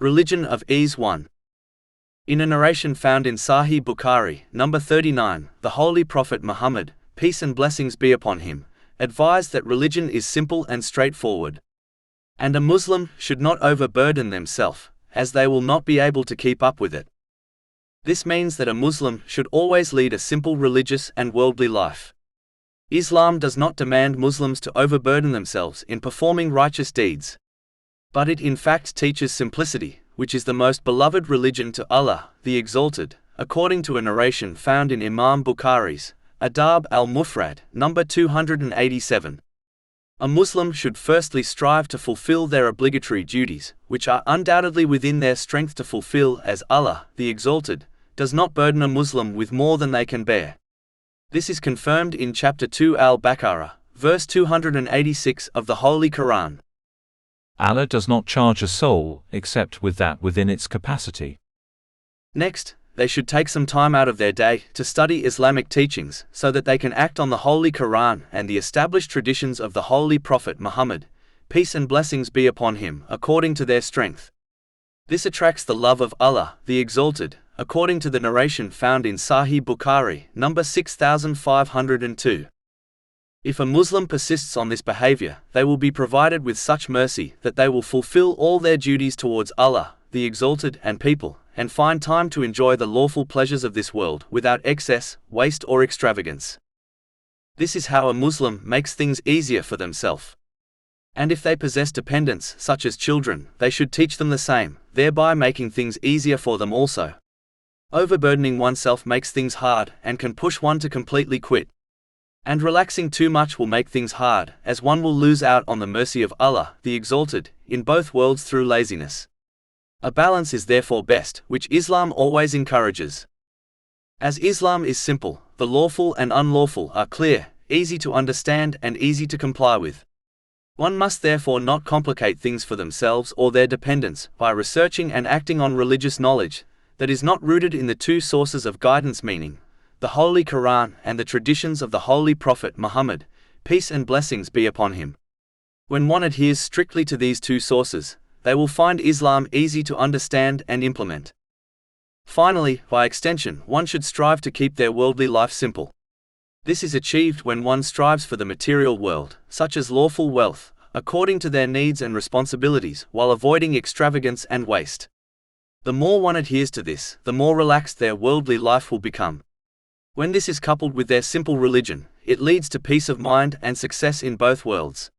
Religion of Ease 1. In a narration found in Sahih Bukhari, number 39, the Holy Prophet Muhammad, peace and blessings be upon him, advised that religion is simple and straightforward. And a Muslim should not overburden themselves, as they will not be able to keep up with it. This means that a Muslim should always lead a simple religious and worldly life. Islam does not demand Muslims to overburden themselves in performing righteous deeds. But it in fact teaches simplicity, which is the most beloved religion to Allah, the Exalted, according to a narration found in Imam Bukhari's Adab al-Mufrad, number 287. A Muslim should firstly strive to fulfill their obligatory duties, which are undoubtedly within their strength to fulfill, as Allah, the Exalted, does not burden a Muslim with more than they can bear. This is confirmed in chapter 2 al-Baqarah, verse 286 of the Holy Quran. Allah does not charge a soul except with that within its capacity. Next, they should take some time out of their day to study Islamic teachings so that they can act on the Holy Quran and the established traditions of the Holy Prophet Muhammad, peace and blessings be upon him, according to their strength. This attracts the love of Allah, the Exalted, according to the narration found in Sahih Bukhari, number 6502. If a Muslim persists on this behavior, they will be provided with such mercy that they will fulfill all their duties towards Allah, the Exalted, and people, and find time to enjoy the lawful pleasures of this world without excess, waste or extravagance. This is how a Muslim makes things easier for themselves. And if they possess dependents, such as children, they should teach them the same, thereby making things easier for them also. Overburdening oneself makes things hard and can push one to completely quit. And relaxing too much will make things hard, as one will lose out on the mercy of Allah, the Exalted, in both worlds through laziness. A balance is therefore best, which Islam always encourages. As Islam is simple, the lawful and unlawful are clear, easy to understand and easy to comply with. One must therefore not complicate things for themselves or their dependents by researching and acting on religious knowledge that is not rooted in the two sources of guidance, meaning the Holy Quran and the traditions of the Holy Prophet Muhammad, peace and blessings be upon him. When one adheres strictly to these two sources, they will find Islam easy to understand and implement. Finally, by extension, one should strive to keep their worldly life simple. This is achieved when one strives for the material world, such as lawful wealth, according to their needs and responsibilities, while avoiding extravagance and waste. The more one adheres to this, the more relaxed their worldly life will become. When this is coupled with their simple religion, it leads to peace of mind and success in both worlds.